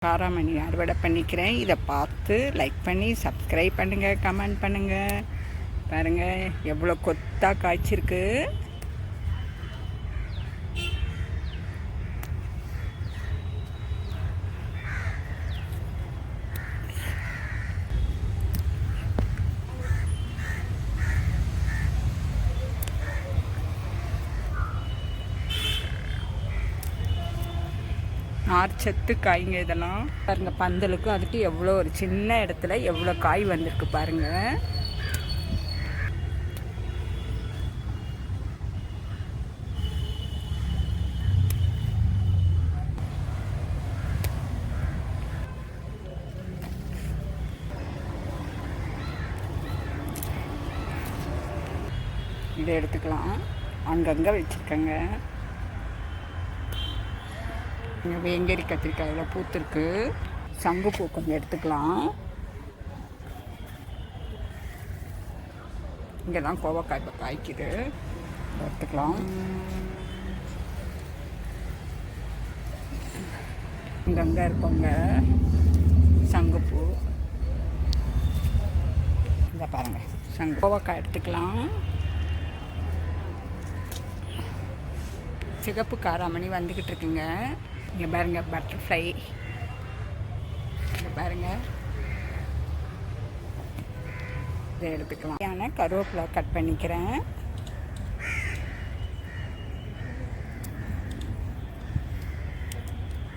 காராமணி அறுவடை பண்ணிக்கிறேன். இதை பார்த்து லைக் பண்ணி சப்ஸ்கிரைப் பண்ணுங்கள், கமெண்ட் பண்ணுங்கள். பாருங்கள் எவ்வளோ கொத்தாக காய்ச்சிருக்கு. நார்ச்சத்து காய்ங்க இதெல்லாம். பாருங்கள் பந்தலுக்கு அதுக்கு எவ்வளோ ஒரு சின்ன இடத்துல எவ்வளோ காய் வந்திருக்கு பாருங்கள். இதை எடுத்துக்கலாம். அங்கங்கே வச்சுருக்கேங்க. இங்கே வேங்கரி கத்திரிக்காயில் பூத்துருக்கு. சங்குப்பூ கொஞ்சம் எடுத்துக்கலாம். இங்கெல்லாம் கோவக்காய் இப்போ காய்க்குது, எடுத்துக்கலாம். இங்கங்கே இருக்கோங்க சங்குப்பூ. இதை பாருங்கள், கோவக்காய் எடுத்துக்கலாம். சிகப்பு காராமணி வந்துக்கிட்டு இருக்குங்க. இங்கே பாருங்கள் பட்டர்ஃப்ளை. இங்கே பாருங்கள், இதை எடுத்துக்கலாம். நான் கருவேப்பிலை கட் பண்ணிக்கிறேன்.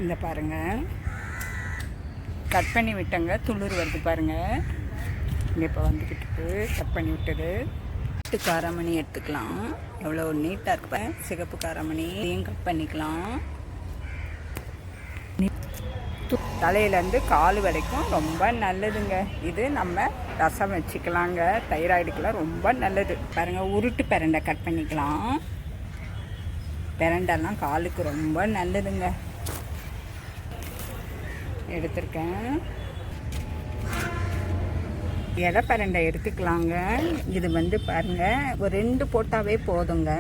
இந்த பாருங்கள் கட் பண்ணி விட்டங்க, துளிர் வருது பாருங்கள். இங்கே இப்போ வந்துக்கிட்டு கட் பண்ணி விட்டது. காராமணி எடுத்துக்கலாம். எவ்வளோ நீட்டாக இருப்பேன். சிகப்பு காராமணி இதையும் கட் பண்ணிக்கலாம். தலையிலேருந்து கால் வரைக்கும் ரொம்ப நல்லதுங்க. இது நம்ம ரசம் வச்சுக்கலாங்க. தைராய்டுக்கெலாம் ரொம்ப நல்லது. பாருங்கள், உருட்டு பிரண்டை கட் பண்ணிக்கலாம். பிரண்டெல்லாம் காலுக்கு ரொம்ப நல்லதுங்க. எடுத்திருக்கேன். இலை பிரண்டை எடுத்துக்கலாங்க. இது வந்து பாருங்கள், ஒரு 2 போட்டாவே போதுங்க.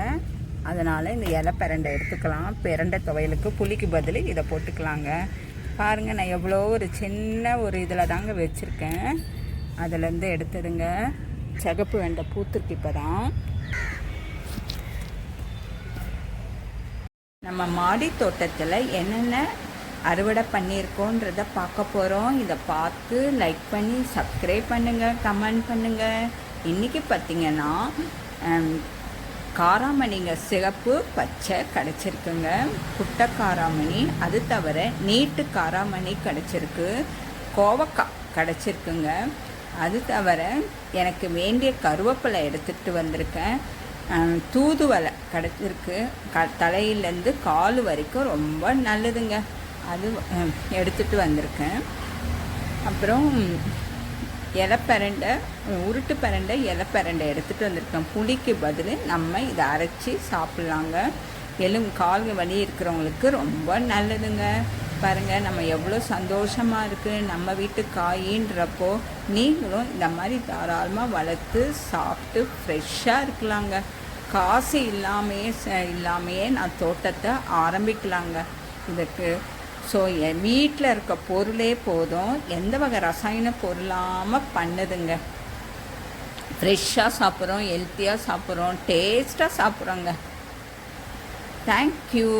அதனால் இந்த இலை பிரண்டை எடுத்துக்கலாம். பிரண்டை துவையலுக்கு புளிக்கு பதில் இதை போட்டுக்கலாங்க. பாருங்கள், நான் எவ்வளோ ஒரு சின்ன ஒரு இதில் தாங்க வச்சுருக்கேன். அதுலேருந்து எடுத்துடுங்க. சிகப்பு வெண்டை பூத்துருக்கு இப்போ தான். நம்ம மாடி தோட்டத்தில் என்னென்ன அறுவடை பண்ணியிருக்கோன்றத பார்க்க போகிறோம். இதை பார்த்து லைக் பண்ணி சப்ஸ்கிரைப் பண்ணுங்கள், கமெண்ட் பண்ணுங்கள். இன்றைக்கி பார்த்திங்கன்னா காராமணிங்க சிகப்பு பச்சை கிடச்சிருக்குங்க. குட்டை காராமணி, அது தவிர நீட்டு காராமணி கிடச்சிருக்கு. கோவக்காய் கிடச்சிருக்குங்க. அது தவிர எனக்கு வேண்டிய கருவேப்பிலை எடுத்துகிட்டு வந்திருக்கேன். தூதுவளை கிடச்சிருக்கு. தலையிலேருந்து கால் வரைக்கும் ரொம்ப நல்லதுங்க. அது எடுத்துகிட்டு வந்திருக்கேன். அப்புறம் இலைப்பரண்டை, உருட்டு பரண்டை, இலைப்பரண்டை எடுத்துகிட்டு வந்திருக்கேன். புளிக்கு பதில் நம்ம இதை அரைச்சி சாப்பிட்லாங்க. கால் வலி இருக்கிறவங்களுக்கு ரொம்ப நல்லதுங்க. பாருங்கள், நம்ம எவ்வளோ சந்தோஷமாக இருக்குது. நம்ம வீட்டு காயின்றப்போ நீங்களும் இந்த மாதிரி தாராளமாக வளர்த்து சாப்பிட்டு ஃப்ரெஷ்ஷாக இருக்கலாங்க. காசு இல்லாமையே நான் தோட்டத்தை ஆரம்பிக்கலாங்க. இதுக்கு ஸோ என் வீட்டில் இருக்க பொருளே போதும். எந்த வகை ரசாயன பொருளாமல் பண்ணுதுங்க. ஃப்ரெஷ்ஷாக சாப்பிட்றோம், ஹெல்த்தியாக சாப்பிட்றோம், டேஸ்ட்டாக சாப்பிட்றோங்க. தேங்க்யூ.